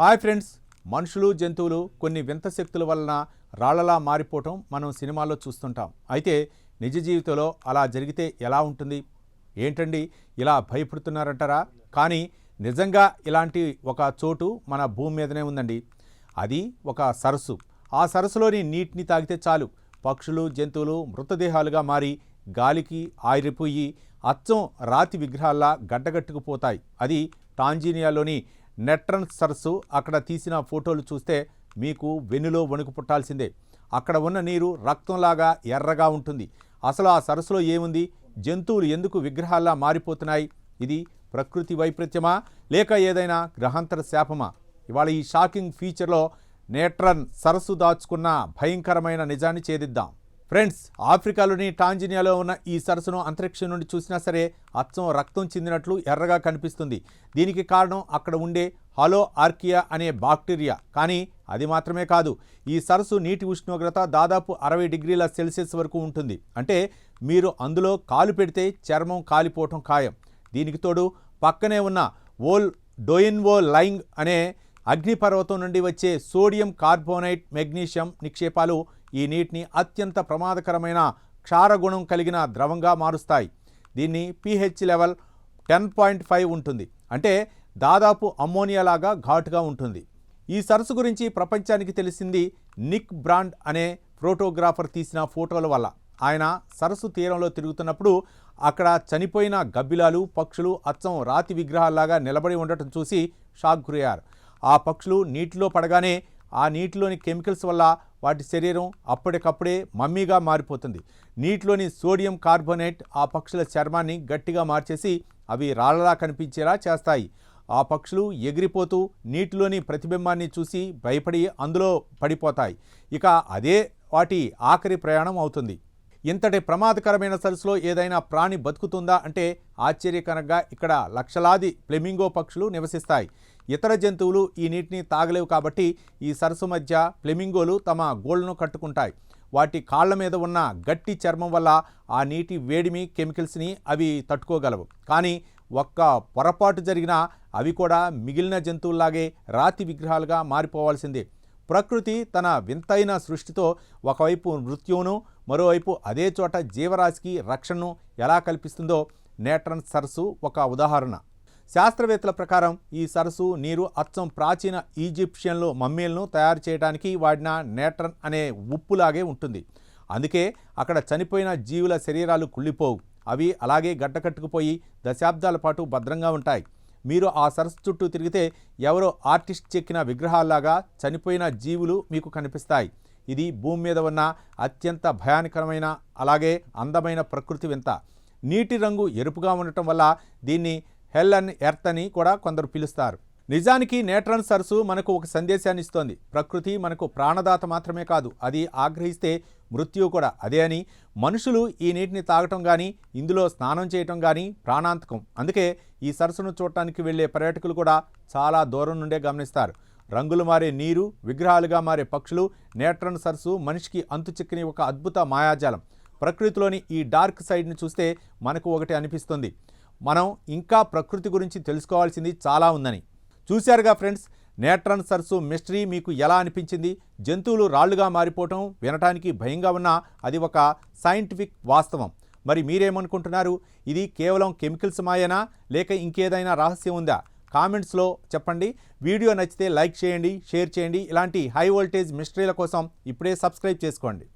Hi friends, మనుషులు జంతువులు కొన్ని వింత శక్తుల వలన రాళ్లలా మారిపోవటం మనం సినిమాల్లో చూస్తుంటాం. అయితే నిజ జీవితంలో అలా జరిగితే ఎలా ఉంటుంది? ఏంటండి ఇలా భయపడుతున్నారంటారా? కానీ నిజంగా ఇలాంటి ఒక చోటు మన భూమి మీదనే ఉందండి. అది ఒక సరస్సు. ఆ సరస్సులోని నీటిని తాగితే చాలు పక్షులు జంతువులు మృతదేహాలుగా మారి గాలికి ఆరిపోయి అచ్చం రాతి విగ్రహాల్లా గడ్డగట్టుకుపోతాయి. అది టాంజానియాలోని నెట్రన్ సరస్సు. అక్కడ తీసిన ఫోటోలు చూస్తే మీకు వెన్నులో వణుకు పుట్టాల్సిందే. అక్కడ ఉన్న నీరు రక్తంలాగా ఎర్రగా ఉంటుంది. అసలు ఆ సరస్సులో ఏముంది? జంతువులు ఎందుకు విగ్రహాల్లా మారిపోతున్నాయి? ఇది ప్రకృతి వైపరీత్యమా లేక ఏదైనా గ్రహాంతర శాపమా? ఇవాళ ఈ షాకింగ్ ఫీచర్లో నెట్రన్ సరస్సు దాచుకున్న భయంకరమైన నిజాన్ని ఛేదిద్దాం. ఫ్రెండ్స్, ఆఫ్రికాలోని టాంజానియాలో ఉన్న ఈ సరస్సును అంతరిక్షం నుండి చూసినా సరే అచ్చం రక్తం చెందినట్లు ఎర్రగా కనిపిస్తుంది. దీనికి కారణం అక్కడ ఉండే హాలో ఆర్కియా అనే బాక్టీరియా. కానీ అది మాత్రమే కాదు, ఈ సరస్సు నీటి ఉష్ణోగ్రత దాదాపు 60 డిగ్రీల సెల్సియస్ వరకు ఉంటుంది. అంటే మీరు అందులో కాలు పెడితే చర్మం కాలిపోవటం ఖాయం. దీనికి తోడు పక్కనే ఉన్న ఓల్ డోయిన్వో లైంగ్ అనే అగ్నిపర్వతం నుండి వచ్చే సోడియం కార్బోనేట్ మెగ్నీషియం నిక్షేపాలు ఈ నీటిని అత్యంత ప్రమాదకరమైన క్షారగుణం కలిగిన ద్రవంగా మారుస్తాయి. దీన్ని pH లెవెల్ 10.5 ఉంటుంది. అంటే దాదాపు అమ్మోనియాలాగా ఘాటుగా ఉంటుంది. ఈ సరస్సు గురించి ప్రపంచానికి తెలిసింది నిక్ బ్రాండ్ అనే ఫోటోగ్రాఫర్ తీసిన ఫోటోల వల్ల. ఆయన సరస్సు తీరంలో తిరుగుతున్నప్పుడు అక్కడ చనిపోయిన గబ్బిలాలు పక్షులు అచ్చం రాతి విగ్రహాల్లాగా నిలబడి ఉండటం చూసి షాక్ గురయ్యారు. ఆ పక్షులు నీటిలో పడగానే ఆ నీటిలోని కెమికల్స్ వల్ల వాటి శరీరం అప్పటికప్పుడే మమ్మీగా మారిపోతుంది. నీటిలోని సోడియం కార్బోనేట్ ఆ పక్షుల చర్మాన్ని గట్టిగా మార్చేసి అవి రాళ్లలా కనిపించేలా చేస్తాయి. ఆ పక్షులు ఎగిరిపోతూ నీటిలోని ప్రతిబింబాన్ని చూసి భయపడి అందులో పడిపోతాయి. ఇక అదే వాటి ఆఖరి ప్రయాణం అవుతుంది. ఇంతటి ప్రమాదకరమైన సరస్సులో ఏదైనా ప్రాణి బతుకుతుందా అంటే ఆశ్చర్యకరంగా ఇక్కడ లక్షలాది ఫ్లెమింగో పక్షులు నివసిస్తాయి. ఇతర జంతువులు ఈ నీటిని తాగలేవు కాబట్టి ఈ సరస్సు మధ్య ఫ్లెమింగోలు తమ గోళ్లను కట్టుకుంటాయి. వాటి కాళ్ల మీద ఉన్న గట్టి చర్మం వల్ల ఆ నీటి వేడిమి కెమికల్స్ని అవి తట్టుకోగలవు. కానీ ఒక్క పొరపాటు జరిగినా అవి కూడా మిగిలిన జంతువుల్లాగే రాతి విగ్రహాలుగా మారిపోవాల్సిందే. ప్రకృతి తన వింతైన సృష్టితో ఒకవైపు మృత్యువును మరోవైపు అదే చోట జీవరాశికి రక్షణను ఎలా కల్పిస్తుందో నెట్రన్ సరస్సు ఒక ఉదాహరణ. శాస్త్రవేత్తల ప్రకారం ఈ సరస్సు నీరు అచ్చం ప్రాచీన ఈజిప్షియన్లు మమ్మీలను తయారు చేయడానికి వాడిన నెట్రన్ అనే ఉప్పులాగే ఉంటుంది. అందుకే అక్కడ చనిపోయిన జీవుల శరీరాలు కుళ్ళిపోవు. అవి అలాగే గడ్డకట్టుకుపోయి దశాబ్దాల పాటు భద్రంగా ఉంటాయి. మీరు ఆ సరస్సు చుట్టూ తిరిగితే ఎవరో ఆర్టిస్ట్ చెక్కిన విగ్రహాల్లాగా చనిపోయిన జీవులు మీకు కనిపిస్తాయి. ఇది భూమి మీద ఉన్న అత్యంత భయానకరమైన అలాగే అందమైన ప్రకృతి వింత. నీటి రంగు ఎరుపుగా ఉండటం వల్ల దీన్ని హెల్ అండ్ ఎర్త్ అని కూడా కొందరు పిలుస్తారు. నిజానికి నెట్రన్ సరస్సు మనకు ఒక సందేశాన్ని ఇస్తోంది. ప్రకృతి మనకు ప్రాణదాత మాత్రమే కాదు, అది ఆగ్రహిస్తే మృత్యువు కూడా అదే అని. మనుషులు ఈ నీటిని తాగటం కానీ ఇందులో స్నానం చేయటం కానీ ప్రాణాంతకం. అందుకే ఈ సరస్సును చూడటానికి వెళ్ళే పర్యాటకులు కూడా చాలా దూరం నుండే గమనిస్తారు. రంగులు మారే నీరు, విగ్రహాలుగా మారే పక్షులు, నెట్రన్ సరస్సు మనిషికి అంతుచిక్కని ఒక అద్భుత మాయాజాలం. ప్రకృతిలోని ఈ డార్క్ సైడ్ని చూస్తే మనకు ఒకటి అనిపిస్తుంది, మనం ఇంకా ప్రకృతి గురించి తెలుసుకోవాల్సింది చాలా ఉందని. చూశారుగా ఫ్రెండ్స్, నెట్రన్ సరస్సు మిస్టరీ మీకు ఎలా అనిపించింది? జంతువులు రాళ్లుగా మారిపోవటం వినటానికి భయంగా ఉన్నా అది ఒక సైంటిఫిక్ వాస్తవం. మరి మీరేమనుకుంటున్నారు? ఇది కేవలం కెమికల్స్ మాయనా లేక ఇంకేదైనా రహస్యం ఉందా? కామెంట్స్లో చెప్పండి. వీడియో నచ్చితే లైక్ చేయండి, షేర్ చేయండి. ఇలాంటి హై వోల్టేజ్ మిస్టరీల కోసం ఇప్పుడే సబ్స్క్రైబ్ చేసుకోండి.